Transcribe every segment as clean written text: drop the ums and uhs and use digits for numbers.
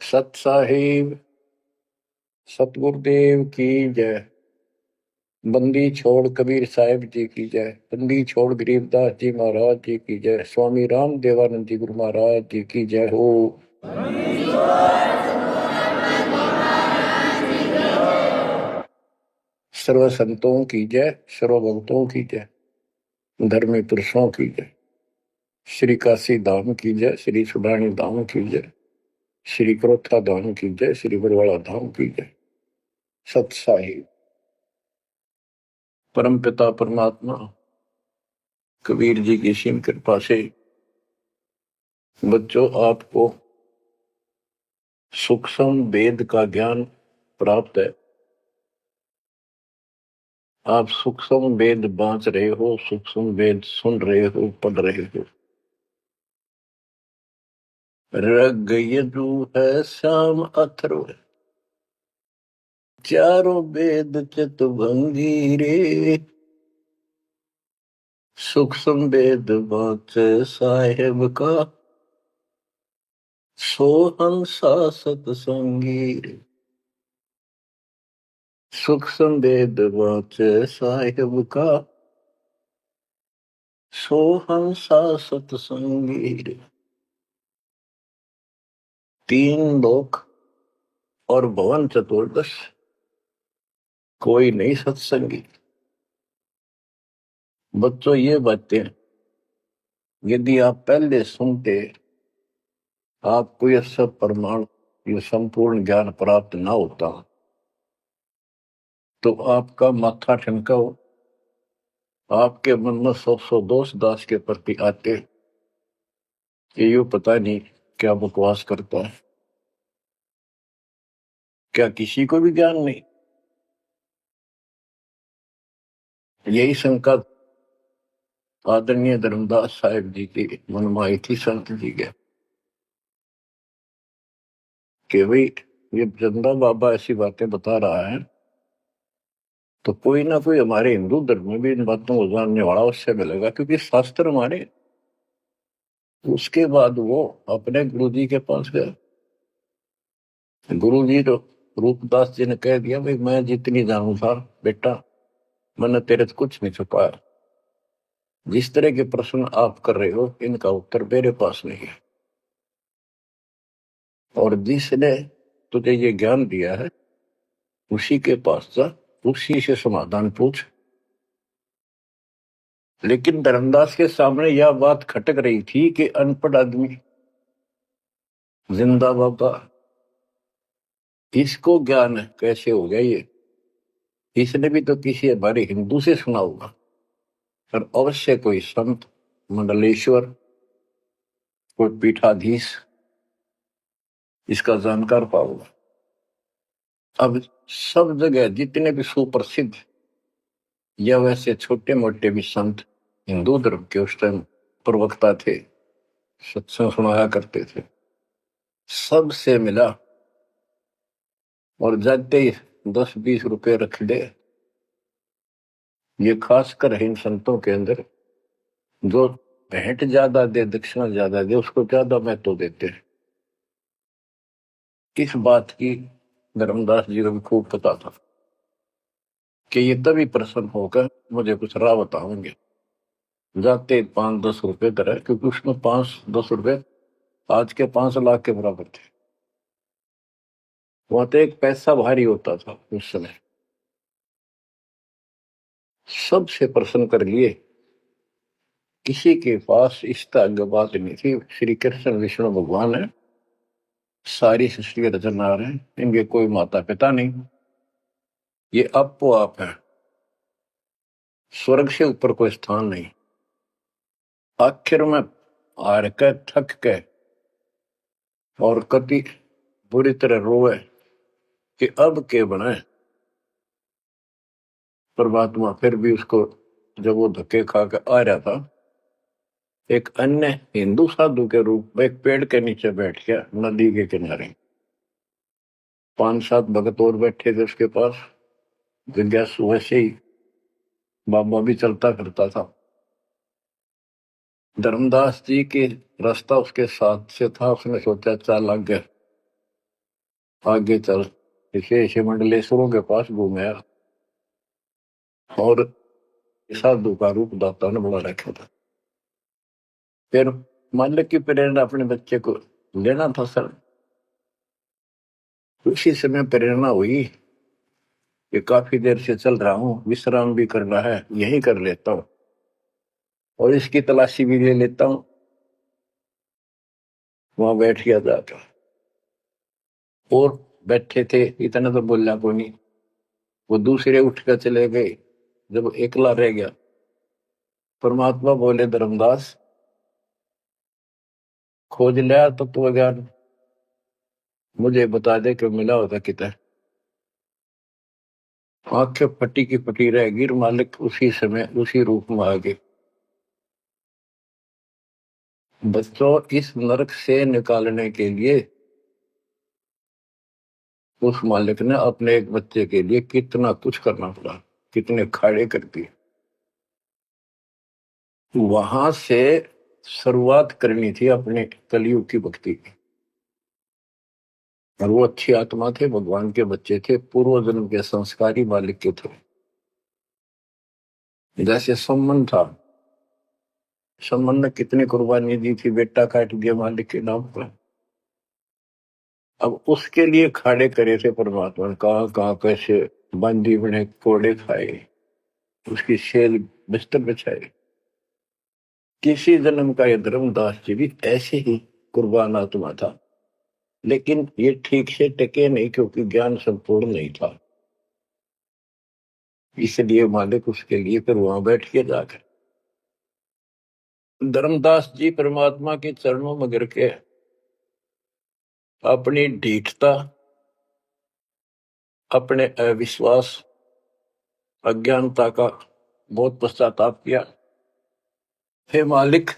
सत साहिब सतगुरुदेव की जय। बंदी छोड़ कबीर साहिब जी की जय। बंदी छोड़ गरीबदास जी महाराज जी की जय। स्वामी राम देवानंद जी गुरु महाराज जी की जय हो। सर्व संतों की जय, सर्व भक्तों की जय, धर्मी पुरुषों की जय। श्री काशी धाम की जय, श्री सुडानी धाम की जय, श्री क्रोथा धाम की जय, श्री बरवाड़ा धाम की जय। सत साहिब परम पिता परमात्मा कबीर जी की सीम कृपा से बच्चों आपको सूक्ष्म वेद का ज्ञान प्राप्त है। आप सूक्ष्म वेद बांच रहे हो, सूक्ष्म वेद सुन रहे हो, पढ़ रहे हो। ऋग यजु है, साम अथर्व है, चारों वेद चतुर्भंगी रे। सूक्ष्म वेद बांच साहेब का, सोहंसा सतसंगी रे। सूक्ष्म वेद बांच साहेब का, सोहंसा सतसंगी रे। तीन लोक और भवन चतुर्दश, कोई नहीं सत्संगी। बच्चों ये बातें यदि आप पहले सुनते, आपको यह सब प्रमाण, ये संपूर्ण ज्ञान प्राप्त ना होता, तो आपका माथा ठनका हो, आपके मन में सौ दोष दास के प्रति आते, ये यूं पता नहीं क्या बकवास करता है, क्या किसी को भी ज्ञान नहीं। यही शंका आदरणीय धर्मदास साहिब जी की मन में आई थी संत जी के, कि भाई ये चंदा बाबा ऐसी बातें बता रहा है, तो कोई ना कोई हमारे हिंदू धर्म में भी इन बातों को जानने वाला उससे मिलेगा, क्योंकि शास्त्र हमारे। उसके बाद वो अपने गुरु जी के पास गए। गुरु जी तो रूपदास जी ने कह दिया, भाई मैं जितनी जानू था बेटा, मैंने तेरे से कुछ नहीं छुपाया। जिस तरह के प्रश्न आप कर रहे हो, इनका उत्तर मेरे पास नहीं है, और जिसने तुझे ये ज्ञान दिया है उसी के पास जा, उसी से समाधान पूछ। लेकिन धर्मदास के सामने यह बात खटक रही थी कि अनपढ़ आदमी, जिंदा बाबा, इसको ज्ञान कैसे हो गया ये? इसने भी तो किसी हमारे हिंदू से सुना होगा, और अवश्य कोई संत, मंडलेश्वर, कोई पीठाधीश इसका जानकार पाओगा। अब सब जगह जितने भी सुप्रसिद्ध या वैसे छोटे मोटे भी संत हिंदू धर्म के उस टाइम प्रवक्ता थे, सत्संग सुनाया करते थे, सबसे मिला, और जाते ही 10-20 रुपए रख दे। ये खासकर इन संतों के अंदर जो भेंट ज्यादा दे, दक्षिणा ज्यादा दे, उसको ज्यादा महत्व देते हैं। इस बात की धर्मदास जी को भी खूब पता था कि ये तभी प्रसन्न होकर मुझे कुछ राह बताओगे। जाते 5-10 रुपए दर है, क्योंकि उसमें 5-10 रुपए आज के 5 लाख के बराबर थे। वहां तो एक पैसा भारी होता था उस समय। सबसे प्रसन्न कर लिए, किसी के पास इस तरह बात नहीं थी। श्री कृष्ण विष्णु भगवान है, सारी सृष्टि के रचनहार है, इनके कोई माता पिता नहीं, ये आपो आप है, स्वर्ग से ऊपर कोई स्थान नहीं। आखिर में हार के, थक के, और कति बुरी तरह रोए कि अब के बनाए। परमात्मा फिर भी उसको, जब वो धक्के खा के आ रहा था, एक अन्य हिंदू साधु के रूप में एक पेड़ के नीचे बैठ गया, नदी के किनारे। 5-7 भगत और बैठे थे उसके पास। जिज्ञासु वैसे ही बाबा भी चलता फिरता था। धर्मदास जी के रास्ता उसके साथ से था, उसने सोचा चल आगे आगे चल, इसे ऐसे मंडलेश्वरों के पास घूमया और साधु का रूप दाता ने बना रखा था। फिर मालिक की प्रेरणा अपने बच्चे को लेना था सर। उसी समय प्रेरणा हुई कि काफी देर से चल रहा हूं, विश्राम भी करना है, यही कर लेता हूं और इसकी तलाशी भी ले लेता हूं। वहां बैठ गया जाकर और बैठे थे, इतना तो बोलना को नहीं। वो दूसरे उठ कर चले गए। जब एकला रह गया, परमात्मा बोले धर्मदास खोज लिया तत्व ज्ञान, मुझे बता दे कि मिला होता कितना। आंखें फटी की फटी रह गिर, मालिक उसी समय उसी रूप में आ गए। बच्चों, इस नरक से निकालने के लिए उस मालिक ने अपने एक बच्चे के लिए कितना कुछ करना पड़ा, कितने खाड़े कर दिए। वहां से शुरुआत करनी थी अपने कलयुग की भक्ति की। और वो अच्छी आत्मा थे, भगवान के बच्चे थे, पूर्व जन्म के संस्कारी मालिक के थे। जैसे सम्मन था, सम्मन ने कितनी कुर्बानी दी थी, बेटा काट दिया मालिक के नाम पर। अब उसके लिए खाड़े करे थे परमात्मा ने, कहां कहां कैसे बंदी बने, कोड़े खाए, उसकी शेल बिस्तर बिछाए। किसी जन्म का ये धर्मदास जी भी ऐसे ही कुर्बान आत्मा था, लेकिन ये ठीक से टिके नहीं क्योंकि ज्ञान संपूर्ण नहीं था। इसलिए मालिक उसके लिए फिर वहां बैठ के जाकर धर्मदास जी परमात्मा के चरणों में गिर के अपनी ढीठता, अपने अविश्वास, अज्ञानता का बहुत पश्चाताप किया। हे मालिक,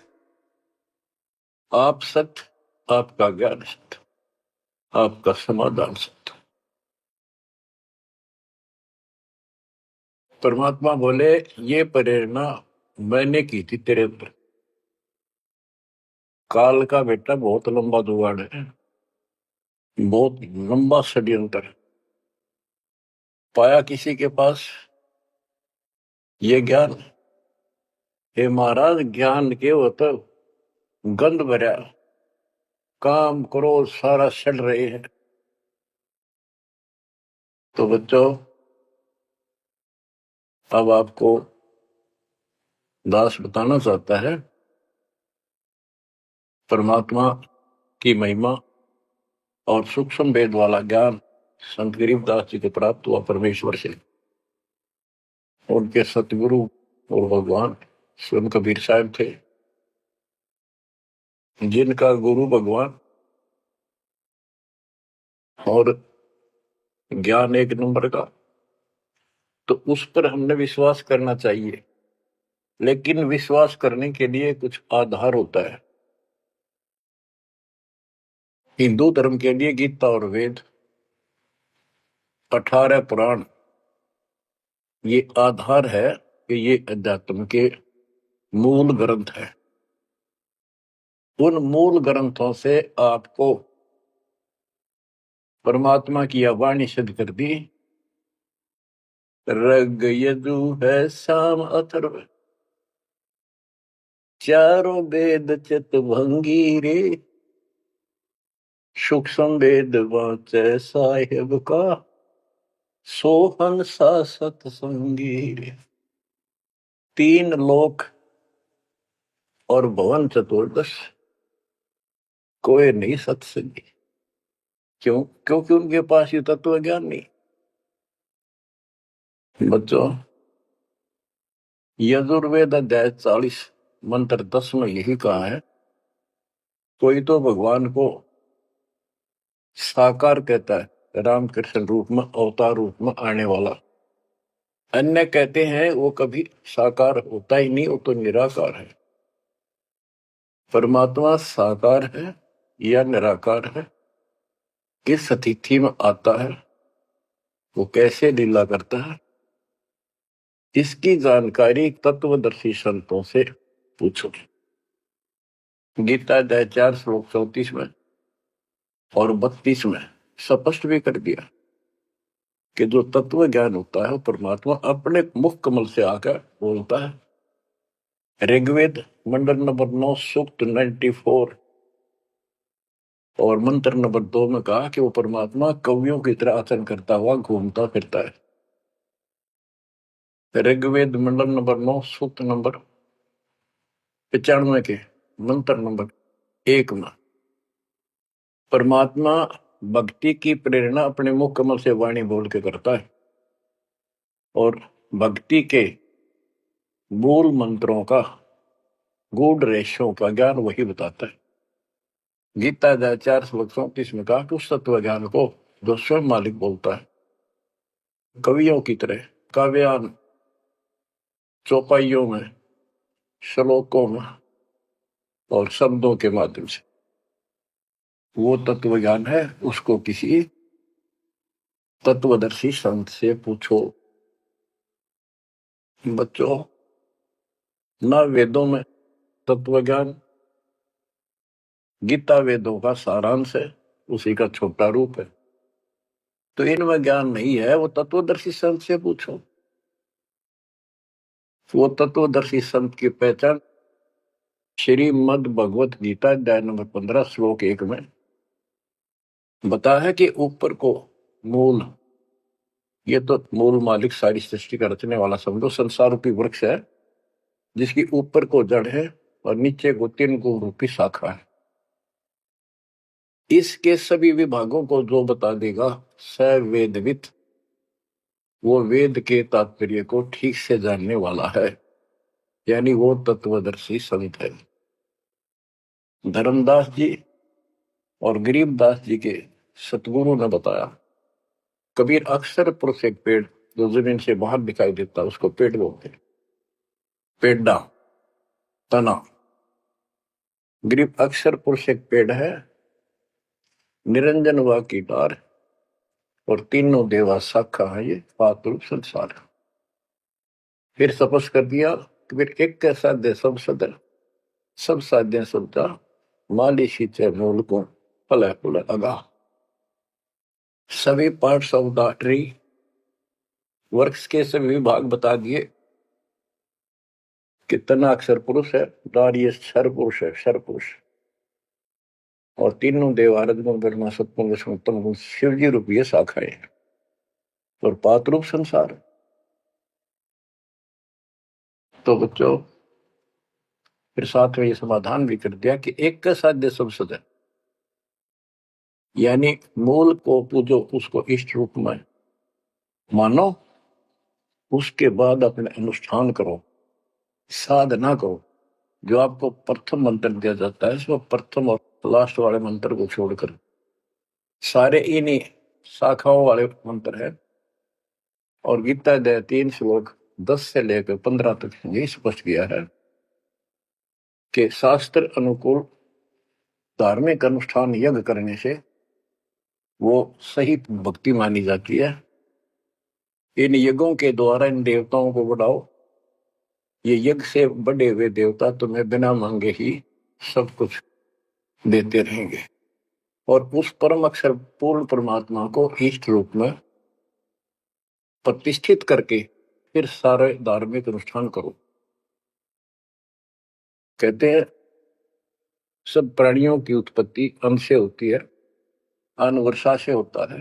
आप सत्य, आपका ज्ञान सत्य, आपका समाधान सत्य। परमात्मा बोले ये प्रेरणा मैंने की थी तेरे ऊपर। काल का बेटा बहुत लंबा जुगाड़ है, बहुत लंबा षड्यंत्र पाया किसी के पास ये ज्ञान। हे महाराज, ज्ञान के वो तो गंध भरा, काम करो सारा सड़ रहे हैं। तो बच्चों, अब आपको दास बताना चाहता है परमात्मा की महिमा और सूक्ष्म वेद वाला ज्ञान संत गरीबदास जी को प्राप्त हुआ परमेश्वर से। उनके सतगुरु और भगवान स्वयं कबीर साहब थे, जिनका गुरु भगवान और ज्ञान एक नंबर का। तो उस पर हमने विश्वास करना चाहिए, लेकिन विश्वास करने के लिए कुछ आधार होता है। हिंदू धर्म के लिए गीता और वेद, 18 पुराण, ये आधार है कि ये अध्यात्म के मूल ग्रंथ है। उन मूल ग्रंथों से आपको परमात्मा की वाणी सिद्ध कर दी। ऋग यजु है साम अथर्व, चारों वेद चितभंगी रे, सूक्ष्म वेद वाचे साहेब का, सोहन सा सतसंगी रे। 3 लोक और भवन चतुर्दश, कोई नहीं सत्संगी। क्यों? क्योंकि उनके पास ये तत्व ज्ञान नहीं। बच्चों, यजुर्वेद अध्याय 40 मंत्र 10 में यही कहा है, कोई तो भगवान को साकार कहता है, रामकृष्ण रूप में, अवतार रूप में आने वाला। अन्य कहते हैं वो कभी साकार होता ही नहीं, वो तो निराकार है। परमात्मा साकार है या निराकार है, किस अतिथि में आता है, वो कैसे लीला करता है, इसकी जानकारी तत्वदर्शी संतों से पूछो। गीता अध्याय 4 श्लोक 34 में और 32 में स्पष्ट भी कर दिया कि जो तत्व ज्ञान होता है वो परमात्मा अपने मुख कमल से आकर बोलता है। ऋग्वेद मंडल नंबर 9 सूक्त 94 और मंत्र नंबर 2 में कहा कि वो परमात्मा कवियों की तरह आचरण करता हुआ घूमता फिरता है। ऋग्वेद मंडल नंबर 9 सूक्त नंबर 95 के मंत्र नंबर 1 में परमात्मा भक्ति की प्रेरणा अपने मुख कमल से वाणी बोल के करता है और भक्ति के मूल मंत्रों का गूढ़ रहस्यों का ज्ञान वही बताता है। गीता अध्याय 4 श्लोक 34 में कहा कि उस तत्व ज्ञान को जो स्वयं मालिक बोलता है कवियों की तरह काव्यान चौपाइयों में श्लोकों में और शब्दों के माध्यम से वो तत्व ज्ञान है, उसको किसी तत्वदर्शी संत से पूछो। बच्चों, न वेदों में तत्व ज्ञान, गीता वेदों का सारांश है, उसी का छोटा रूप है। तो इनमें ज्ञान नहीं है, वो तत्वदर्शी संत से पूछो। वो तत्वदर्शी संत की पहचान श्रीमद् भगवत गीता अध्याय नंबर 15 श्लोक 1 में बताया है कि ऊपर को मूल, ये तो मूल मालिक सारी सृष्टि का रचने वाला समझो संसार रूपी वृक्ष है जिसकी ऊपर को जड़ है और नीचे को 3 गुण रूपी शाखा है। इसके सभी विभागों को जो बता देगा स वेदविद, वो वेद के तात्पर्य को ठीक से जानने वाला है, यानी वो तत्वदर्शी संत है। धर्मदास जी और गरीबदास जी के सतगुरु ने बताया, कबीर अक्सर पुरुष एक पेड़ जो जमीन से बाहर दिखाई देता उसको पेड़ बोलते, पेड़ा तना। गरीब अक्सर पुरुष एक पेड़ है, निरंजन व की डार और तीनों देवा शाखा है, ये पातुल संसार। फिर तपस कर दिया कि फिर एक के साध्य सब सदर, सब साध्य सबदा, माली शीचे मूल को फल फुल अगा। सभी parts of the tree, works के सभी विभाग बता दिए कि तना अक्षर पुरुष है, डार ये क्षर पुरुष है, क्षर पुरुष, और तीनों देव आरजगुण ब्रह्मा सत्पुरुष विष्णु उत्तम गुण शिव जी रूपी शाखाएं और पात रूप संसार। तो बच्चों, फिर साथ में ये समाधान भी कर दिया कि एक का साध्य सब सद है, यानी मूल को पूजो, उसको इष्ट रूप में मानो, उसके बाद अपने अनुष्ठान करो, साधना करो। जो आपको प्रथम मंत्र दिया जाता है इसमें प्रथम और लास्ट वाले मंत्र को छोड़कर सारे इन्हीं शाखाओं वाले मंत्र है। और गीता अध्याय 3 श्लोक 10 से लेकर 15 तक ये स्पष्ट किया है कि शास्त्र अनुकूल धार्मिक अनुष्ठान यज्ञ करने से वो सही भक्ति मानी जाती है। इन यज्ञों के द्वारा इन देवताओं को बढ़ाओ, ये यज्ञ से बढ़े हुए देवता तुम्हें बिना मांगे ही सब कुछ देते रहेंगे। और उस परम अक्षर पूर्ण परमात्मा को इष्ट रूप में प्रतिष्ठित करके फिर सारे धार्मिक अनुष्ठान करो। कहते हैं सब प्राणियों की उत्पत्ति अन्न से होती है, अन्न वर्षा से होता है।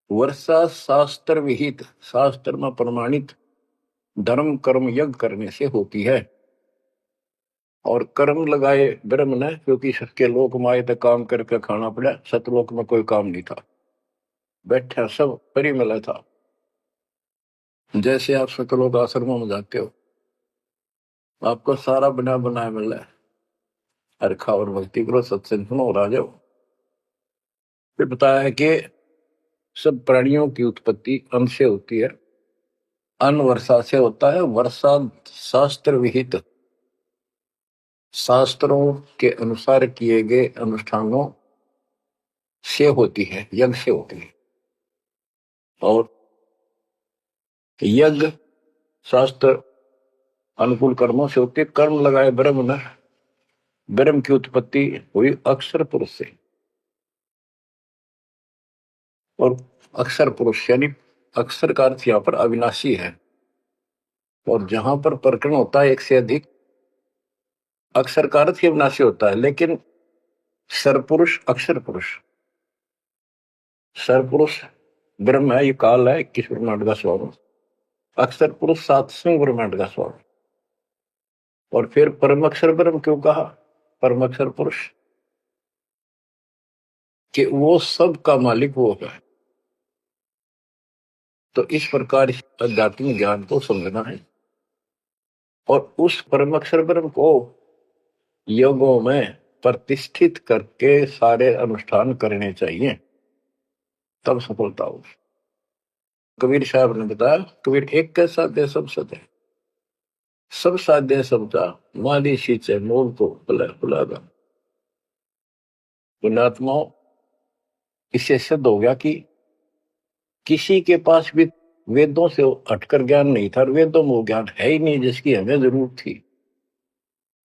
वर्षा शास्त्र विहित, शास्त्र में प्रमाणित धर्म कर्म यज्ञ करने से होती है। और कर्म लगाए ब्रह्म ने, क्योंकि सबके लोक माए तक काम करके खाना पड़ा, सतलोक में कोई काम नहीं था, बैठा सब परी मिला था। जैसे आप सतलोक आश्रमों में जाते हो, आपको सारा बना बनाया मिल रहा है, हर खाओ और भक्ति करो, सत्संग सुनो और आ जाओ। फिर बताया है कि सब प्राणियों की उत्पत्ति अन्न से होती है, अन्न वर्षा से होता है। वर्षा शास्त्र विहित, शास्त्रों के अनुसार किए गए अनुष्ठानों से होती है, यज्ञ से होती है। और यज्ञ शास्त्र अनुकूल कर्मों से होते, कर्म लगाए ब्रह्म ने, ब्रह्म की उत्पत्ति हुई अक्षर पुरुष से, और अक्षर पुरुष यानी अक्षर का अर्थ यहाँ पर अविनाशी है। और जहां पर प्रकरण होता है एक से अधिक, अक्षर का अर्थ ही अविनाशी होता है, लेकिन सरपुरुष अक्षर पुरुष, सरपुरुष ब्रह्म है, ये काल है 21 ब्रह्मांड का स्वरूप, अक्षर पुरुष 7वें ब्रह्मांड का स्वरूप। और फिर परम अक्षर ब्रह्म क्यों कहा, परम अक्षर पुरुष, कि वो सब का मालिक वो है। तो इस प्रकार आध्यात्मिक ज्ञान को समझना है, और उस परम अक्षर ब्रह्म को योगों में प्रतिष्ठित करके सारे अनुष्ठान करने चाहिए, तब सफलता हो। कबीर साहब ने बताया, कबीर एक कैसा दे सब सदे, सब साध्य समझा माली सींचे मूल को बुलागा। पुण्यात्माओं, इससे सिद्ध हो गया कि किसी के पास भी वेदों से हटकर ज्ञान नहीं था, वेदों में वो ज्ञान है ही नहीं जिसकी हमें जरूरत थी।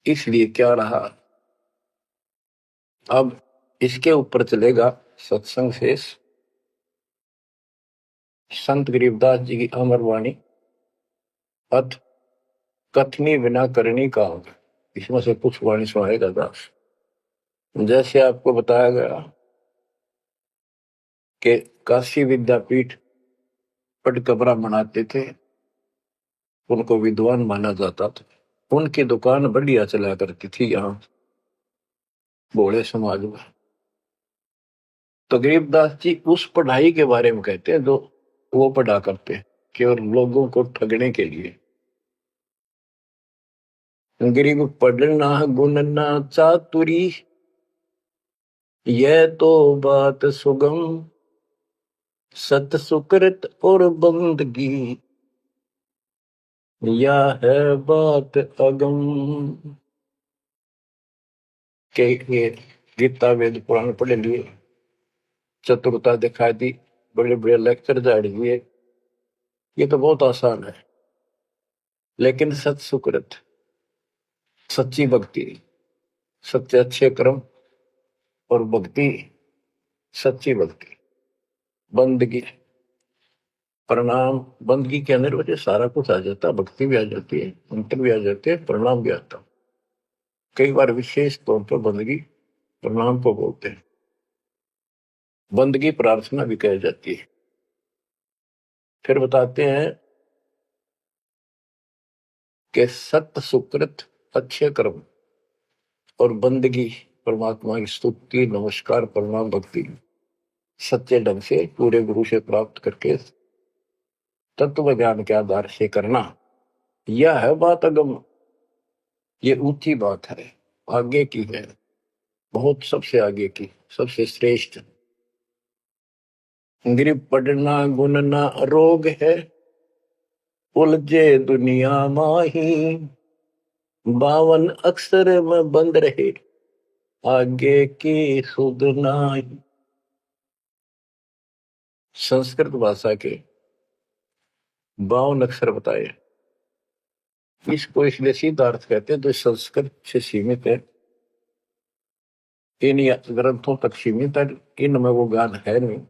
इसलिए क्या रहा, अब इसके ऊपर चलेगा सत्संग शेष। संत गरीबदास जी की अमर वाणी, अथ कथनी बिना करनी का होगा। इसमें से कुछ वाणी सुनाएगा दास। जैसे आपको बताया गया कि काशी विद्यापीठ पढ़ कबरा बनाते थे, उनको विद्वान माना जाता था, उनकी दुकान बढ़िया चला करती थी यहाँ भोले समाज में। तो गरीबदास जी उस पढ़ाई के बारे में कहते हैं जो वो पढ़ा करते, केवल लोगों को ठगने के लिए। गरीब पढ़ना गुणना चातुरी, यह तो बात सुगम, सत सुकृत और बंदगी, या है बात अगम। के ये गीता वेद पुराण पढ़े लिए, चतुरता दिखा दी, बड़े बड़े लेक्चर झाड़ दिए, ये तो बहुत आसान है। लेकिन सत सुकृत, सच्ची भक्ति, सच्चे अच्छे कर्म और भक्ति, सच्ची भक्ति, बंदगी, प्रणाम, बंदगी के अंदर वजह सारा कुछ आ जाता, भक्ति भी आ जाती है, मंत्र भी आ जाते हैं, प्रणाम भी आता। कई बार विशेष तौर पर बंदगी प्रणाम को बोलते हैं, बंदगी प्रार्थना भी कही जाती है। फिर बताते हैं कि सत्य सुकृत अच्छे कर्म और बंदगी, परमात्मा की स्तुति नमस्कार प्रणाम भक्ति सच्चे ढंग से पूरे गुरु से प्राप्त करके तत्व ज्ञान के आधार से करना, यह है बात अगम, ये ऊंची बात है, आगे की है, बहुत सबसे आगे की, सबसे श्रेष्ठ। गरीब पढ़ना गुणना रोग है, उलझे दुनिया माही, 52 अक्षर में बंद रहे, आगे की सुध नाही। संस्कृत भाषा के 52 अक्षर बताए, इसको इसलिए सीधा अर्थ कहते हैं जो संस्कृत से सीमित है, इन ग्रंथों तक सीमित है, इनमें वो ज्ञान है नहीं,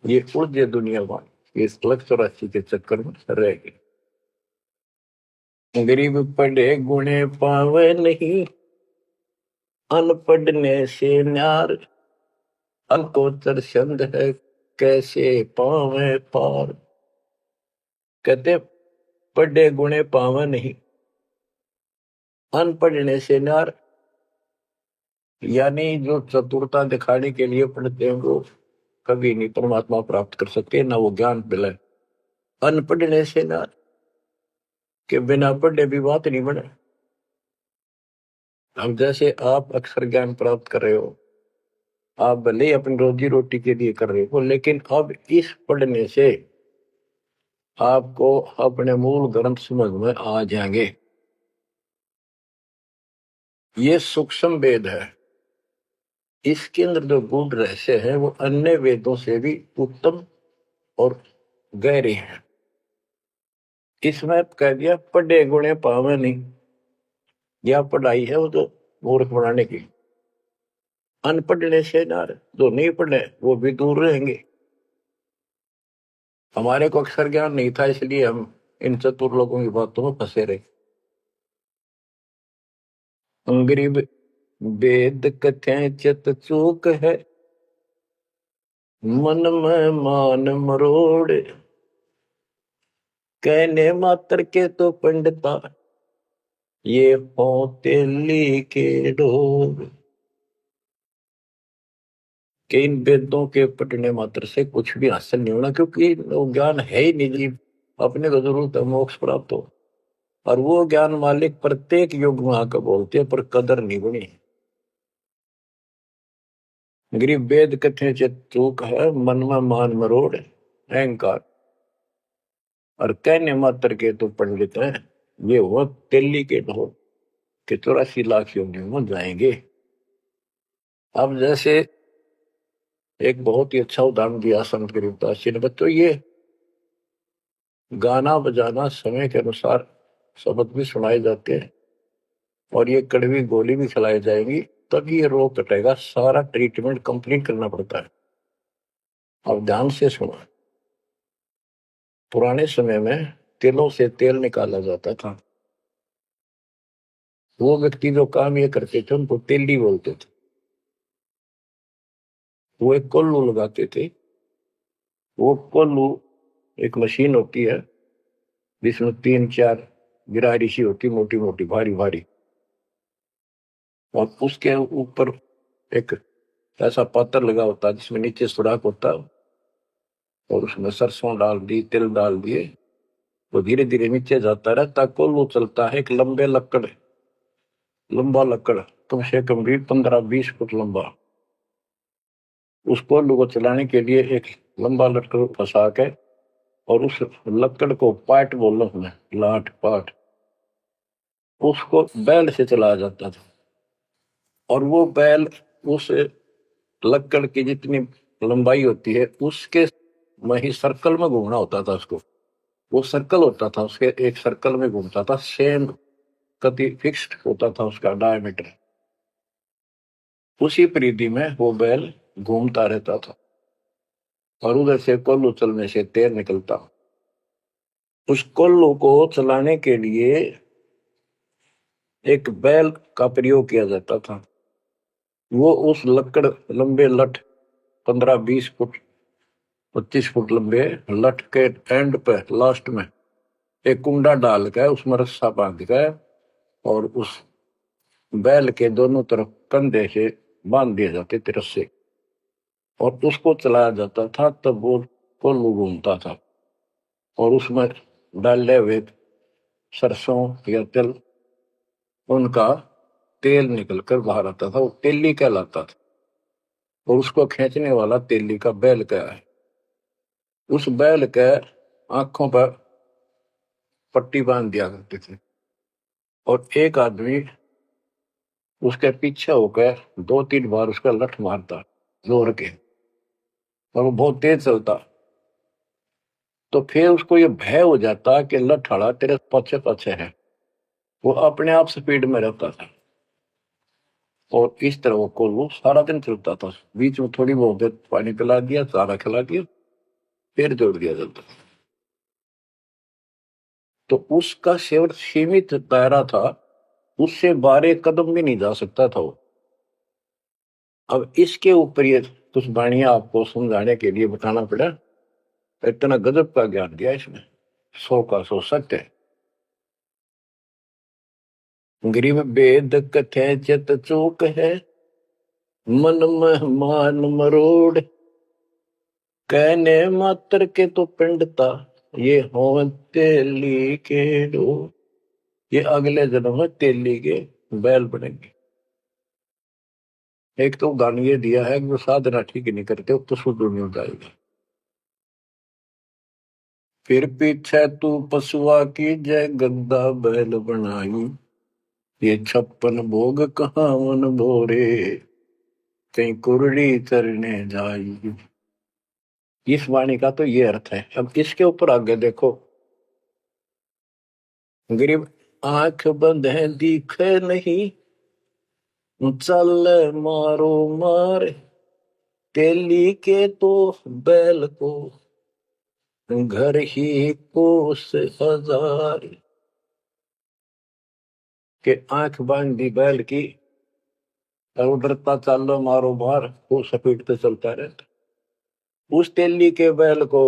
ये उलझे दुनिया में इस लक्ष्य 84 के चक्कर में रह गए। गरीब पढ़े गुणे पावे नहीं, अनपढ़ने से न्यार, अकोचर छंद है कैसे पावे पार। कहते पढ़े गुणे पावे नहीं, अनपढ़ने से न्यार, यानी जो चतुरता दिखाने के लिए पढ़ते हैं वो कभी नहीं परमात्मा प्राप्त कर सकते, ना वो ज्ञान मिले। अनपढ़ने से न्यार, के बिना पढ़े भी बात नहीं बने। अब जैसे आप अक्षर ज्ञान प्राप्त कर रहे हो, आप भले अपनी रोजी रोटी के लिए कर रहे हो, लेकिन अब इस पढ़ने से आपको अपने मूल ग्रंथ समझ में आ जाएंगे। ये सूक्ष्म वेद है, इसके अंदर जो गूढ़ रहस्य है वो अन्य वेदों से भी उत्तम और गहरे हैं। इसमें कह दिया पढ़े गुणे पावे नहीं, यह पढ़ाई है वो तो मूर्ख बनाने की। अनपढ़ने से ना, जो नहीं पढ़े वो भी दूर रहेंगे। हमारे को अक्षर ज्ञान नहीं था, इसलिए हम इन चतुर लोगों की बातों में फंसे रहे। गरीब वेद कथें चित चूक है, मन में मान मरोड़, कहने मात्र के तो पंडिता, ये हो तेली के डोर। कि इन वेदों के पढ़ने मात्र से कुछ भी हासिल नहीं होना, क्योंकि वो ज्ञान है ही नहीं जी। अपने को जरूरत है मोक्ष प्राप्त हो, और वो ज्ञान मालिक प्रत्येक युग में आकर बोलते हैं, पर कदर नहीं बनी। गरीब वेद कथे चित चूक है, मन में मान मरोड़, अहंकार, और कहने मात्र के तो पंडित है, ये वो तेली के ढोल के 84 लाख योगियों में जाएंगे। अब जैसे एक बहुत ही अच्छा उदाहरण दिया संत गरीबदास जी ने, बच्चों ये गाना बजाना समय के अनुसार शब्द भी सुनाए जाते हैं, और ये कड़वी गोली भी खिलाई जाएगी, तभी ये रोग कटेगा। सारा ट्रीटमेंट कंप्लीट करना पड़ता है। अब ध्यान से सुनो। पुराने समय में तिलों से तेल निकाला जाता था। वो व्यक्ति जो काम ये करते थे उनको तेली बोलते थे। वो एक कोल्लू लगाते थे। वो कोल्लू एक मशीन होती है जिसमें 3-4 गिरारी सी होती, मोटी मोटी भारी भारी, और उसके ऊपर एक ऐसा पात्र लगा होता है जिसमें नीचे सुराख होता है, और उसमें सरसों डाल दी, तिल डाल दिए, वो धीरे धीरे नीचे जाता रहता। कोल्लू चलता है एक लंबा लकड़, कम से कम भी 15-20 फुट लंबा। उस कोल्लू को चलाने के लिए एक लंबा लकड़ फंसा के, और उस लकड़ को पाट बोलो हमें, लाठ पाट, उसको बैल से चलाया जाता था। और वो बैल उस लकड़ की जितनी लंबाई होती है उसके में ही सर्कल में घूमना होता था उसको। वो सर्कल होता था, उसके एक सर्कल में घूमता था, सेम कति फिक्स्ड होता था उसका डायमीटर। उसी परिधि में वो बैल घूमता रहता था, और उधर से कोल्लू चलने से तेल निकलता। उस कोल्लू को चलाने के लिए एक बैल का प्रयोग किया जाता था। वो उस लकड़ लंबे लठ 15-20 फुट 25 फुट लंबे लठ के एंड पे लास्ट में एक कुंडा डाल कर उसमें रस्सा बांध कर, और उस बैल के दोनों तरफ कंधे से बांध दिए जाते थे रस्से, और उसको चलाया जाता था। तब वो कोल्लू घूमता था, और उसमें डाले हुए सरसों या तिल, उनका तेल निकलकर बाहर आता था। वो तेली कहलाता था, और उसको खींचने वाला तेली का बैल का है। उस बैल के आंखों पर पट्टी बांध दिया करते थे, और एक आदमी उसके पीछे होकर 2-3 बार उसका लठ मारता जोर के, और वो बहुत तेज चलता। तो फिर उसको ये भय हो जाता कि लठाड़ा तेरे पीछे पीछे है। वो अपने आप स्पीड में रहता था, और इस तरह वो कोल्लू सारा दिन चलता था। बीच में थोड़ी बहुत देर पानी पिला दिया, चारा खिला दिया, फिर जोड़ दिया जाता। तो उसका केवल सीमित दायरा था, उससे 12 कदम भी नहीं जा सकता था वो। अब इसके ऊपर ये कुछ वाणियां आपको समझाने के लिए बताना पड़ा। इतना गजब का ज्ञान दिया इसमें, 100 का 100 सत्य है। गरीब वेद कथे चित चूक है, मन में मान मरोड़, कहने मात्र के तो पिंडता, ये हो तेली के डोर। ये अगले जन्म में तेली के बैल बनेंगे। एक तो गान ये दिया है कि जो साधना ठीक नहीं करते तो शुद्ध नहीं हो जाएगा। फिर पीछे तू पशुआ की जय गद्दा बैल बनाई, ये 56 भोग कहाँ मन भोरे, कहीं कुरड़ी चरने जाई। इस वाणी का तो ये अर्थ है। अब इसके ऊपर आगे देखो। गरीब आंख बंद है दिखे नहीं, चल मारो मार, तेली के तो बैल को घर ही कोस हजार। के आंख बांध दी बैल की और उधरता चल मारो मार, वो स्पीड पे चलता रहता। उस तेली के बैल को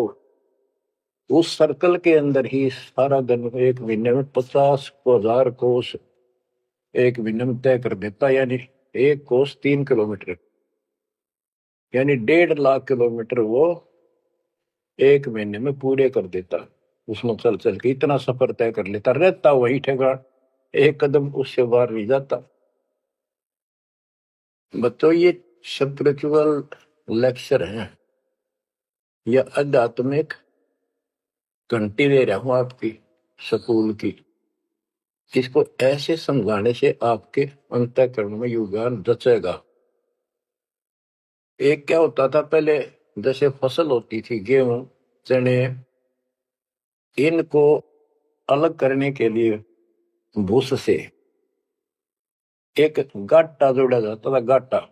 उस सर्कल के अंदर ही सारा दिन एक महीने में 50,000 कोस एक महीने में तय कर देता, यानी एक कोस 3 किलोमीटर, यानी 1.5 लाख किलोमीटर वो एक महीने में पूरे कर देता। उसमें चल चल के इतना सफर तय कर लेता, रहता वही ठेकान, एक कदम उससे बाहर नहीं जाता। बच्चों ये स्पिरिचुअल लेक्चर है या आध्यात्मिक घंटी दे रहा हूं आपकी स्कूल की। इसको ऐसे समझाने से आपके अंतःकरण में योगदान रचेगा। एक क्या होता था पहले, जैसे फसल होती थी गेहूं चने, इनको अलग करने के लिए भूस से एक गाटा जोड़ा जाता था, गाटा।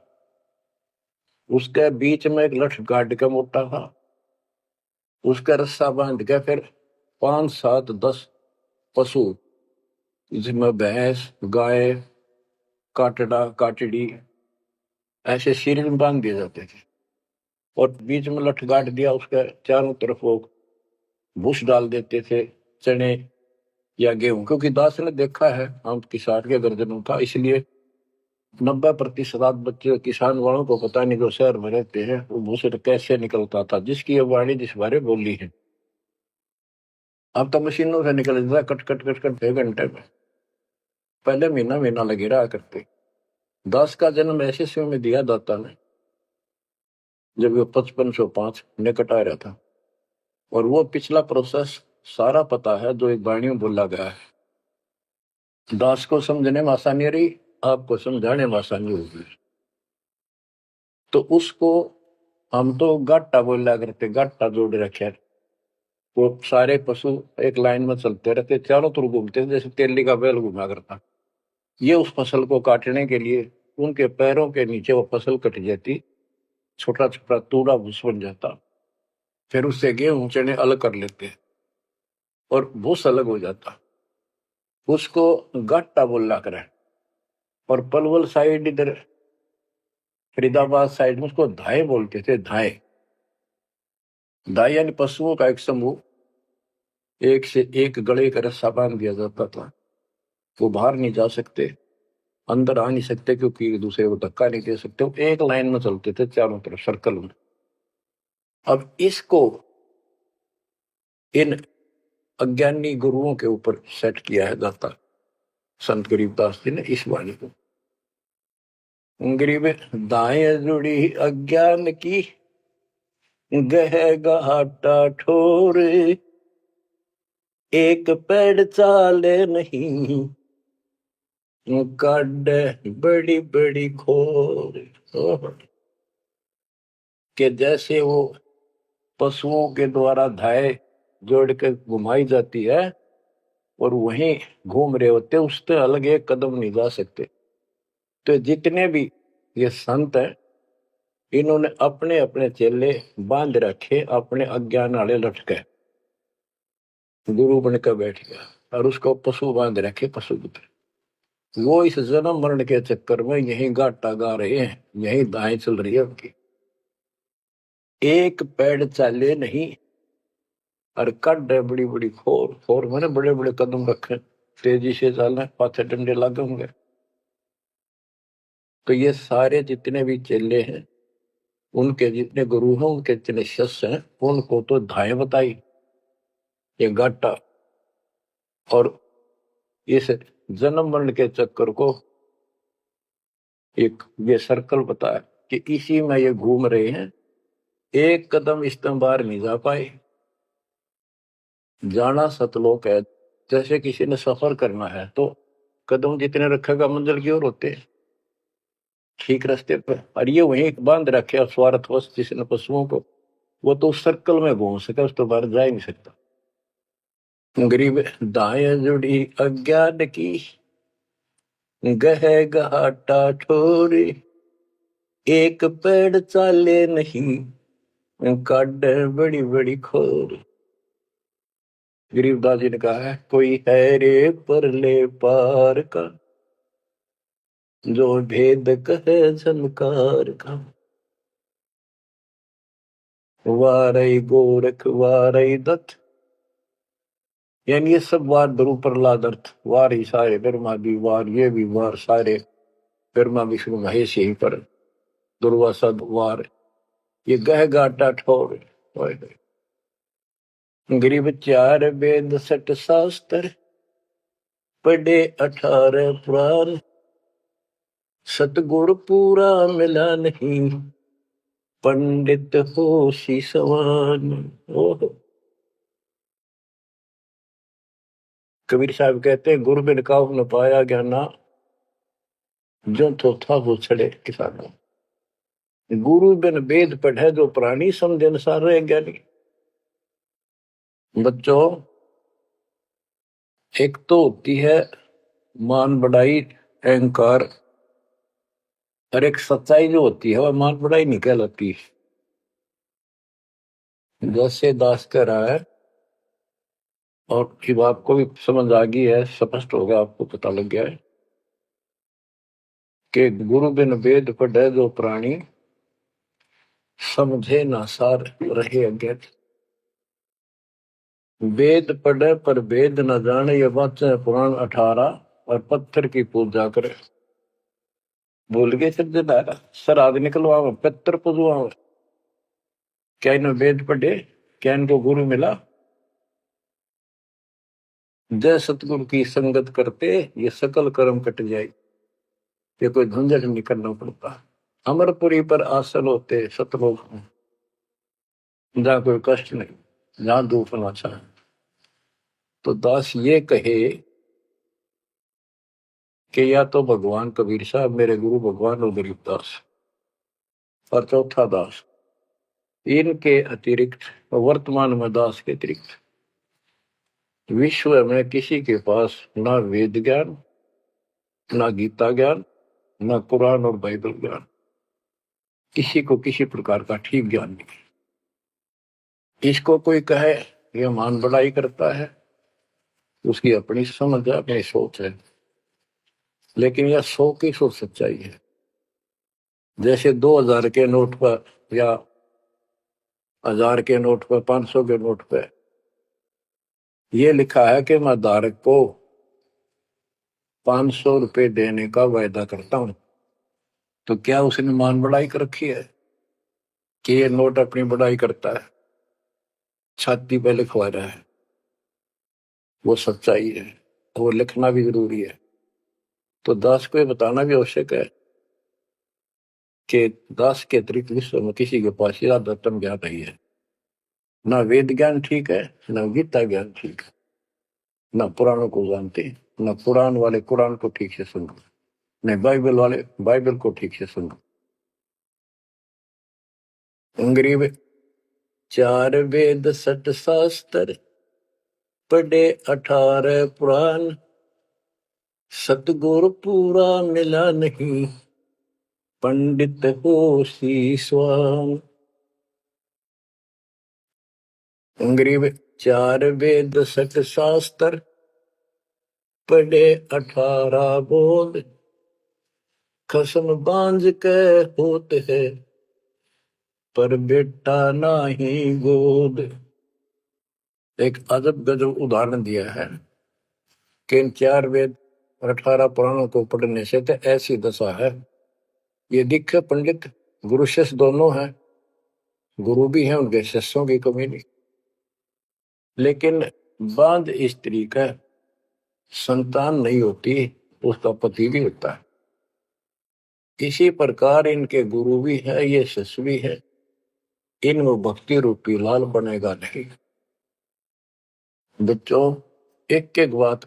उसके बीच में एक लठ गाड़ के मोटा था, उसका रस्सा बांध के फिर 5 7 10 पशु, जिसमें भैंस गाय काटड़ा काटड़ी ऐसे शरीर में बांध दिए जाते थे, और बीच में लठ गाड़ दिया, उसके चारों तरफ वो भूस डाल देते थे, चने या गेहूं। क्योंकि दास ने देखा है हम किसान के गर्जनों का, इसलिए 90% बच्चे किसान वालों को पता नहीं, जो शहर में रहते हैं, वो भूसे कैसे निकलता था, जिसकी ये वाणी जिस बारे बोली है। अब तो मशीनों से निकल जाता, कट कट कट कट 6 घंटे में। पहले महीना महीना लगे रहा करते। दास का जन्म ऐसे समय में दिया दाता ने जब वो 5505 निकट आ रहा था, और वो पिछला प्रोसेस सारा पता है जो एक वाणी में बोला गया है। दास को समझने में आसानी रही, आपको समझाने में आसानी होगी। तो उसको हम तो गाटा बोला करते, गाटा जोड़ रखे। वो सारे पशु एक लाइन में चलते रहते, चारों तरफ घूमते, जैसे तेली का बैल घुमा करता। ये उस फसल को काटने के लिए उनके पैरों के नीचे वो फसल कट जाती, छोटा छोटा तूड़ा भूस बन जाता। फिर उससे गेहूं चने अलग कर लेते और भूस अलग हो जाता। उसको गाटा बोला करे। और पलवल साइड, इधर फरीदाबाद साइड में उसको धाए बोलते थे, धाए। धाए यानी पशुओं का एक समूह, एक से एक गले का रस्सा बांध दिया जाता था। वो बाहर नहीं जा सकते, अंदर आ नहीं सकते, क्योंकि एक दूसरे को धक्का नहीं दे सकते। वो एक लाइन में चलते थे चारों तरफ सर्कल में। अब इसको इन अज्ञानी गुरुओं के ऊपर सेट किया है दाता संत गरीबदास जी ने इस वाणी को। गरीब दाएं जुड़ी अज्ञान की, गह घाटा ठोर, एक पेड़ चाले नहीं, काड बड़ी बड़ी खोर। कि जैसे वो पशुओं के द्वारा धाए जोड़ के घुमाई जाती है और वहीं घूम रहे होते, उससे अलग एक कदम नहीं जा सकते। तो जितने भी ये संत हैं, इन्होंने अपने अपने चेले बांध रखे, अपने अज्ञान वाले लटके। गुरु बनकर बैठ गया और उसको पशु बांध रखे, पशु पुत्र। वो इस जन्म मरण के चक्कर में यही गाटा गा रहे हैं, यही दाएं चल रही है उनकी। एक पेड़ चाले नहीं, और कड है बड़ी बड़ी खोर। खोर मैंने बड़े बड़े कदम रखे, तेजी से चलना, पाथे डंडे लगे होंगे। तो ये सारे जितने भी चेले हैं, उनके जितने गुरु हैं, उनके जितने शिष्य हैं, उनको तो धाए बताई, ये गाटा। और इस जन्म मरण के चक्कर को एक ये सर्कल बताया कि इसी में ये घूम रहे हैं, एक कदम इस बाहर नहीं जा पाए। जाना सतलोक है। जैसे किसी ने सफर करना है तो कदम जितने रखेगा मंजिल की ओर होते हैं, ठीक रास्ते पर। और ये वहीं बांध रखे स्वार्थवश जिसने पशुओं को, वो तो उस सर्कल में घूम सके, उस तो बाहर जा ही नहीं सकता। गरीब दाएं जुड़ी अज्ञान की, गह घाटा ठोरे, एक पेड़ चाले नहीं, काट बड़ी बड़ी खोर। गरीबदास जी ने कहा है, कोई है रे परले पार का, जो भेद कहे झनकार का। वारई गोरख वारई दत्त, यानी ये सब वार द्रु प्रहलाद अर्थ, वार ही सारे, ब्रह्मा भी वार, ये भी वार, सारे ब्रह्मा विष्णु महेश यही पर, दुर्वासा वार, ये गह गाटा ठोर। गरीब चार वेद सठ शास्त्र, पढ़े 18 पुराण, सतगुर पूरा मिला नहीं, पंडित हो सी सवान। ओह, कबीर साहब कहते हैं, गुरु बिन काहू न पाया ज्ञाना, जो तो था वो छड़े किसाना। गुरु बिन वेद पढ़े जो प्राणी, समझे अनुसार रहे ज्ञानी। बच्चों, एक तो होती है मान बढ़ाई अहंकार, और एक सच्चाई जो होती है वह मान बढ़ाई नहीं कहलाती। जैसे दास कह रहा है, और जब आपको भी समझ आ गई है, स्पष्ट होगा, आपको पता लग गया है कि गुरु बिन वेद पढ़े जो प्राणी, समझे ना सार रहे अज्ञात। वेद पढ़े पर वेद न जाने, ये वाचे पुराण 18, और पत्थर की पूजा करे। भूल गए सिद्धदारा, श्राद्ध निकलवाओ, पितर पुजवाओ। क्या इन्हें वेद पढ़े, क्या इनको गुरु मिला? जय सतगुरु की संगत करते ये सकल कर्म कट जाए, ये कोई झंझट नहीं करना पड़ता। अमरपुरी पर आसन होते सतलोक में, जहाँ कोई कष्ट नहीं, जहाँ दुख ना चाहे। तो दास ये कहे कि या तो भगवान कबीर साहब मेरे गुरु भगवान और गरीबदास, और चौथा दास, इनके अतिरिक्त, वर्तमान में दास के अतिरिक्त विश्व में किसी के पास ना वेद ज्ञान, ना गीता ज्ञान, ना कुरान और बाइबल ज्ञान, किसी को किसी प्रकार का ठीक ज्ञान नहीं। इसको कोई कहे ये मान बढ़ाई करता है, उसकी अपनी समझ है, अपनी सोच है, लेकिन यह 100 की सो सच्चाई है। जैसे 2000 के नोट पर, या 1000 के नोट पर, 500 के नोट पर यह लिखा है कि मैं धारक को 500 रुपए देने का वायदा करता हूं, तो क्या उसने मान बढ़ाई कर रखी है कि ये नोट अपनी बढ़ाई करता है, छाती पे लिखवा रहा है? वो सच्चाई है, वो लिखना भी जरूरी है। तो दास को ये बताना भी आवश्यक है कि दास के अतिरिक्त विश्व में किसी के पास ज्यादातर ज्ञान नहीं है। ना वेद ज्ञान ठीक है, ना गीता ज्ञान ठीक है, ना पुराणों को जानते, ना कुरान वाले कुरान को ठीक से सुनो, न बाइबल वाले बाइबल को ठीक से सुनो। गरीब 4 वेद सठ शास्त्र, पढ़े 18 पुराण, सतगुरु पूरा मिला नहीं, पंडित हो सी स्वान। गरीब 4 वेद सठ शास्त्र, पढ़े 18 बोध, कसम बांझ के होते है, पर बेटा नाही गोद। एक अजब गजब उदाहरण दिया है कि इन 4 वेद और 18 पुराणों को पढ़ने से तो ऐसी दशा है, ये दिखे पंडित गुरु शिष्य दोनों हैं, गुरु भी हैं, उनके शिष्यों की कमी नहीं, लेकिन बांध स्त्री का संतान नहीं होती, उसका पति भी होता है। इसी प्रकार इनके गुरु भी है, ये शिष्य भी है, इनमें भक्ति रूपी लाल बनेगा नहीं। बच्चों, एक एक बात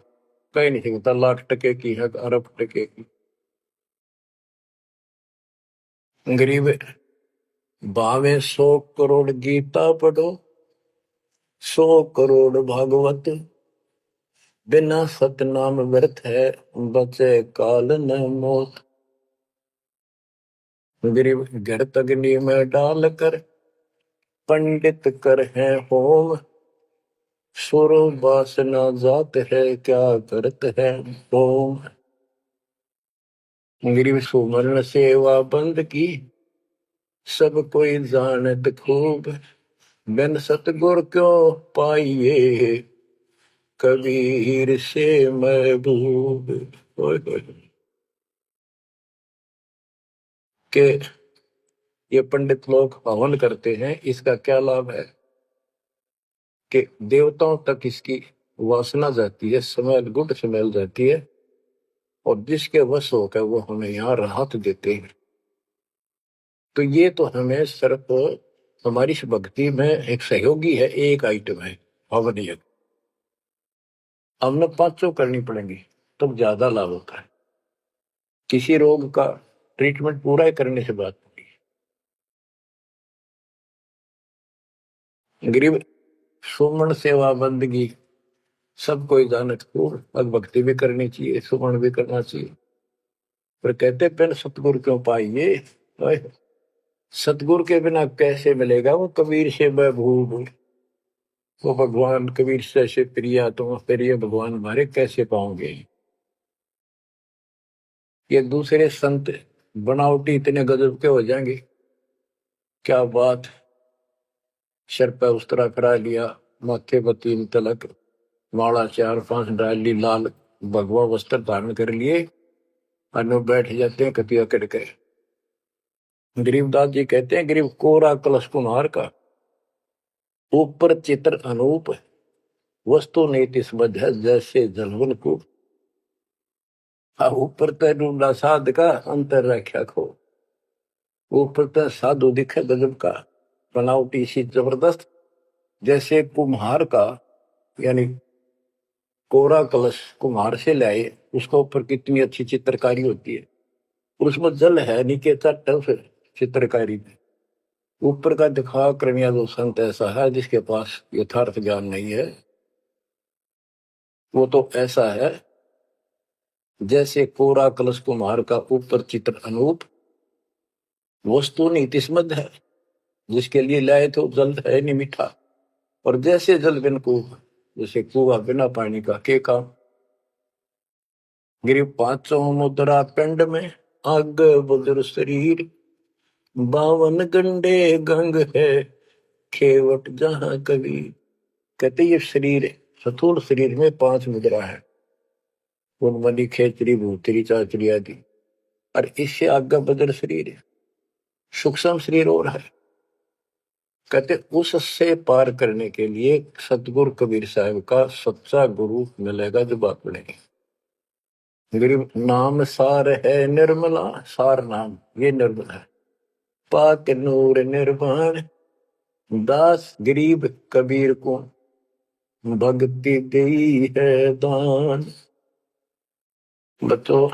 कहीं नहीं सकता, लाख टके की है, अरब टके की। गरीब भावे 100 करोड़ गीता पढ़ो, 100 करोड़ भागवत, बिना सतनाम व्यर्थ है, बचे काल न मोत। गरीब घर अग्नि में डाल कर, पंडित कर है होम। सुरो वासना जात है, क्या करत है होम। गरीब सुमरण सेवा बंद की, सब कोई जानत खूब। बिन सतगुर क्यों पाइए, कबीर से महबूब। के ये पंडित लोग हवन करते हैं, इसका क्या लाभ है कि देवताओं तक इसकी वासना जाती है, स्मेल, गुड स्मेल जाती है, और जिसके वश होकर वो हमें यहाँ राहत देते हैं। तो ये तो हमें सिर्फ हमारी इस भक्ति में एक सहयोगी है, एक आइटम है हवन यज्ञ। हमने पांचों करनी पड़ेंगी तब तो ज्यादा लाभ होता है। किसी रोग का ट्रीटमेंट पूरा ही करने से बात होगी। गरीब सुमन सेवा बंदगी, सब कोई जानत खूब। अब भक्ति भी करनी चाहिए, सुमन भी करना चाहिए, पर कहते बिन सतगुरु क्यों पाइए। सतगुरु के बिना कैसे मिलेगा वो कबीर से महबूब। वो भगवान कबीर से प्रिया, तुम प्रिय भगवान हमारे कैसे पाओगे। ये दूसरे संत बनावटी इतने गजब के हो जाएंगे, क्या बात। सिर पर उस्तरा करा लिया, माथे पर 3 तिलक, माला 4-5 डाल ली, लाल भगवा वस्त्र धारण कर लिए, और बैठ जाते हैं कतिया करके। गरीबदास जी कहते हैं, गरीब कोरा कलश कुम्हार का, ऊपर चित्र अनूप। वस्तु नीति समझ है, जैसे जलवन को। ऊपर तो ढूंढा साध का, अंतर रख्या खो। ऊपर तो साधु दिखे गजब का, बनावटी सी जबरदस्त, जैसे कुम्हार का, यानी कोरा कलश कुम्हार से लाए, उसके ऊपर कितनी अच्छी चित्रकारी होती है, उसमें जल है, नीचे चट है उस चित्रकारी में। ऊपर का दिखा क्रमिया जो संत ऐसा है जिसके पास यथार्थ ज्ञान नहीं है, वो तो ऐसा है जैसे कोरा कलश कुम्हार का, ऊपर चित्र अनूप। वस्तु नीति समझ है, जिसके लिए लाए तो जल है नहीं मीठा। और जैसे जल बिन कुआं, जैसे कुआं बिना पानी का के काम। गिरी पांचों मुद्रा पिंड में, आग बुद्र शरीर। 52 गंडे गंग है, खेवट जहां कभी। कहते ये शरीर है, स्थूल शरीर में 5 मुद्रा है, उन्मनी खेचरी भूतरी चाचरी आदि। और इससे आगे बदर शरीर है, सूक्ष्म शरीर और है। कहते उससे पार करने के लिए सतगुरु कबीर साहब का सच्चा गुरु मिलेगा जो बात नहीं। गरीब नाम सार है निर्मला, सार नाम ये निर्मल है। पाक नूर निर्वाण, दास गरीब कबीर को भक्ति दी है दान। बच्चों,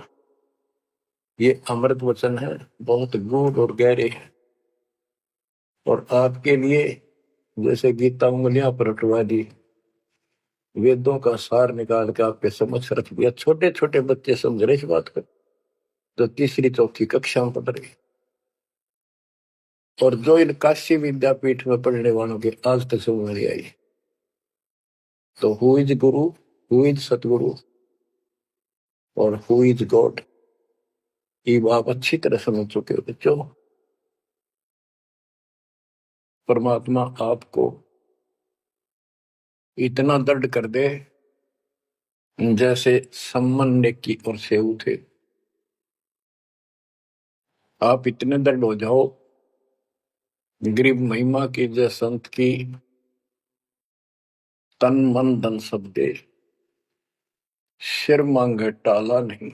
ये अमृत वचन है, बहुत गूढ़ और गहरे है, और आपके लिए जैसे गीता उंगलियां पर उठवा दी, वेदों का सार निकाल के आपके समझ रख दिया। छोटे छोटे बच्चे समझ रहे इस बात को, जो 3री-4थी कक्षा में पढ़ रहे, और जो इन काशी विद्यापीठ में पढ़ने वालों के आज तक समझ नहीं आई। तो who is Guru, who is सतगुरु, और हु इज गॉड, ये आप अच्छी तरह समझ चुके हो बच्चों। परमात्मा आपको इतना दृढ़ कर दे जैसे सम्मन की ओर से उठे। आप इतने दृढ़ हो जाओ, गरीब महिमा की जय संत की, तन मन धन सब दे, सिर मांगे टाला नहीं,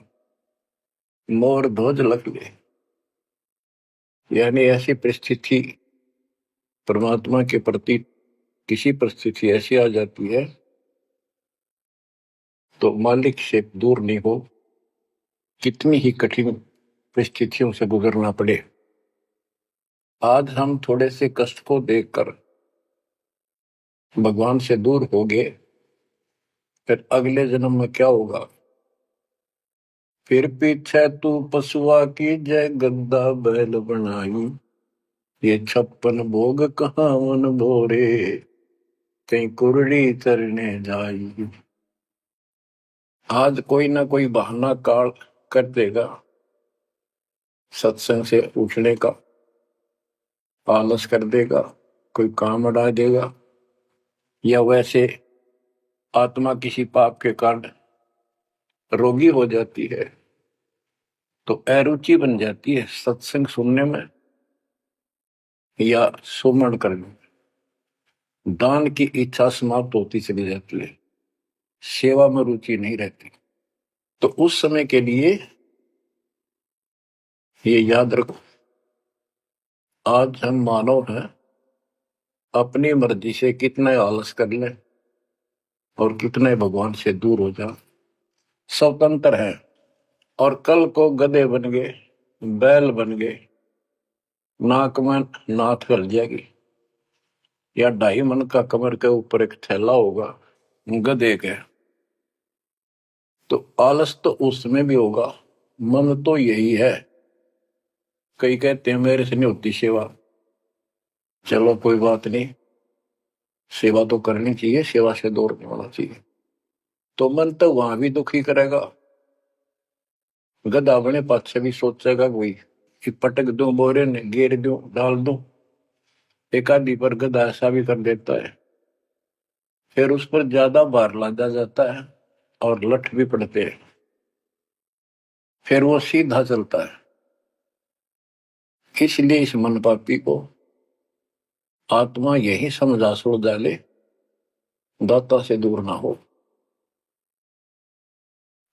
मोर ध्वज लग ले। यानी ऐसी परिस्थिति परमात्मा के प्रति, किसी परिस्थिति ऐसी आ जाती है तो मालिक से दूर नहीं हो, कितनी ही कठिन परिस्थितियों से गुजरना पड़े। आज हम थोड़े से कष्ट को देखकर भगवान से दूर हो गए, फिर अगले जन्म में क्या होगा? फिर पीछे तू पशुआ की जय गद्दा बैल बनाई, ये 56 भोग कहाँ मन भोरे, कहीं कुरड़ी चरने जाई। आज कोई ना कोई बहाना काल कर देगा सत्संग से उठने का, आलस कर देगा, कोई काम अड़ा देगा, या वैसे आत्मा किसी पाप के कारण रोगी हो जाती है तो अरुचि बन जाती है सत्संग सुनने में या सुमरण करने में, दान की इच्छा समाप्त होती चली जाती है, सेवा में रुचि नहीं रहती। तो उस समय के लिए ये याद रखो, आज हम मानव हैं, अपनी मर्जी से कितने आलस कर लें और कितने भगवान से दूर हो जाए, स्वतंत्र है। और कल को गधे बन गए, बैल बन गए, नाक में नाथ कर जाएगी, या 2.5 मन का कमर के ऊपर एक थैला होगा गधे के, तो आलस तो उसमें भी होगा। मन तो यही है। कई कहते हैं मेरे से नहीं होती सेवा, चलो कोई बात नहीं, सेवा तो करनी चाहिए, सेवा से दूर नहीं होना चाहिए। तो मन तो वहां भी दुखी करेगा, गधा अपने पास से भी सोचेगा कोई कि पटक दूं बोरे ने, घेर दूं, डाल दूं। एक आदि पर गधा ऐसा भी कर देता है, फिर उस पर ज्यादा भार लादा जाता है और लठ भी पड़ते हैं, फिर वो सीधा चलता है। इसलिए इस मन पापी को आत्मा यही समझा सो डाले, दाता से दूर ना हो।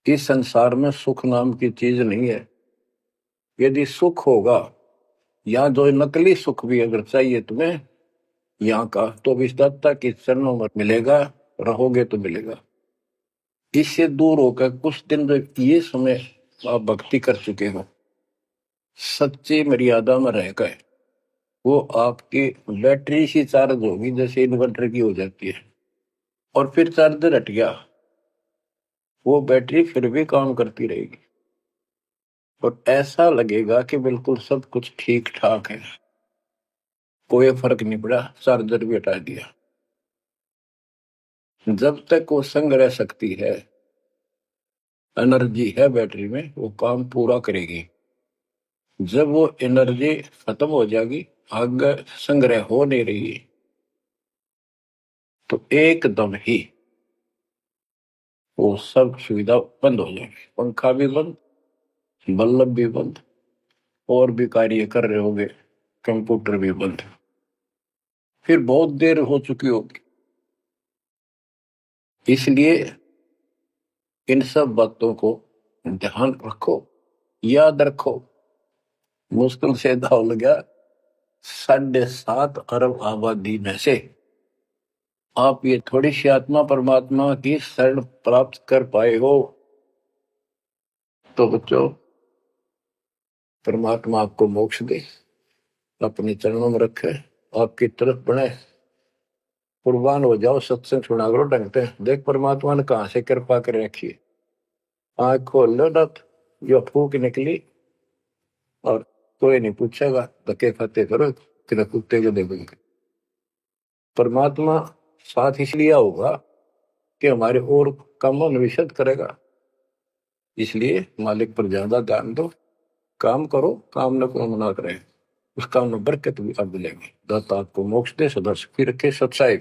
इस संसार में सुख नाम की चीज नहीं है। यदि सुख होगा, या जो नकली सुख भी अगर चाहिए तुम्हें यहाँ का, तो भी दाता के चरणों में मिलेगा, रहोगे तो मिलेगा। इससे दूर होकर कुछ दिन जो ये समय आप भक्ति कर चुके हो, सच्ची मर्यादा में रह गए, वो आपकी बैटरी सी चार्ज होगी जैसे इन्वर्टर की हो जाती है, और फिर चार्जर हट गया, वो बैटरी फिर भी काम करती रहेगी और ऐसा लगेगा कि बिल्कुल सब कुछ ठीक ठाक है, कोई फर्क नहीं पड़ा, चार्जर भी हटा दिया। जब तक वो संग्रह शक्ति है, एनर्जी है बैटरी में, वो काम पूरा करेगी। जब वो एनर्जी खत्म हो जाएगी, आगे संग्रह हो नहीं रही, तो एकदम ही वो सब सुविधा बंद हो जाएगी, पंखा भी बंद, बल्ब भी बंद, और भी कार्य कर रहे होंगे, कंप्यूटर भी बंद, फिर बहुत देर हो चुकी होगी। इसलिए इन सब बातों को ध्यान रखो, याद रखो। मुश्किल से दाव लगा 7.5 अरब आबादी में से आप ये थोड़ी सी आत्मा परमात्मा की शरण प्राप्त कर पाए हो। तो बच्चों, परमात्मा आपको मोक्ष दे, अपने चरणों में रखे, आपकी तरफ बढ़े, कुर्बान हो जाओ, सत्संग सुना करो ढंग से। देख परमात्मा ने कहां से कृपा कर रखी है, आंख खोल लो ना, जो फूक निकली और कोई नहीं पूछेगा, धक्के खाते करो कि कुत्ते को देखोगे। परमात्मा साथ इसलिए होगा कि हमारे और कामों में विशद करेगा, इसलिए मालिक पर ज्यादा ध्यान दो, काम करो, काम न को मना करें, उस काम में बरकत भी आप मिलेंगे। दाता आपको मोक्ष दे, सदा सुखी रखे, सत्साई।